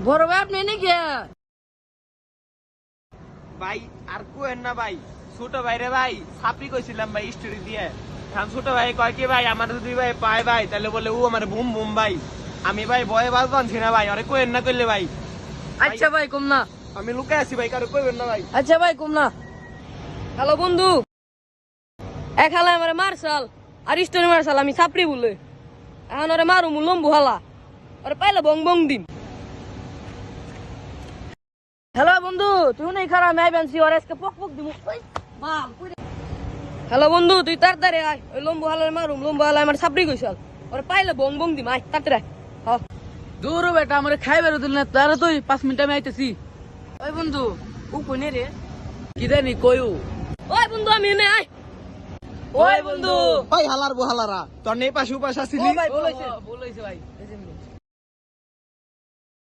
বড় ভাই আপনি নাকি ভাই আর কোয়েন না ভাই, ছোট ভাই রে ভাই সাপড়ি কইছিলাম ভাই স্টোরি দিয়ে। কারণ ছোট ভাই কয় কি ভাই আমার যদি ভাই পায় ভাই তাহলে বলে ও আমার বুম বুম ভাই। আমি ভাই ভয়ে বাঁচবানছি না ভাই, আরে কোয়েন না করলে ভাই। আচ্ছা ভাই কম না। আমি লুকে আছি ভাই, কারো কইবেন না ভাই। আচ্ছা ভাই কম না। হ্যালো বন্ধু, এক হালা আমার মারসাল আর স্টোরি মারসাল আমি সাপড়ি বলে এখন ওরে মারু মু লম্বু হালা ওরে পাইলে বং বং দিম। হ্যালো বন্ধু, তুই নেই খারাপ আমি আইবানছি ওর আজকে পক পক দিমু। হ্যালো বন্ধু, তুই তাড়াতাড়ি আয়, ওই লম্বু হালার মারুম। লম্বু হালা আমার সাপড়ি কইছাল ওরে পাইলে বং বং দিম। আয় তাড়াতাড়ি। হ্যাঁ দূর বেটা আমার খাইবার দিল না, তারা তুই 5 মিনিট আমি আইতেছি। ওই বন্ধু ও কইনে রে? কি জানি কইউ। ওই বন্ধু আমি এনে আয়। ওই বন্ধু ভাই হালার বো হালারা তোর নেই পাশে উপাস ও আসিলি। ভাই বলেছে বলেছে ভাই।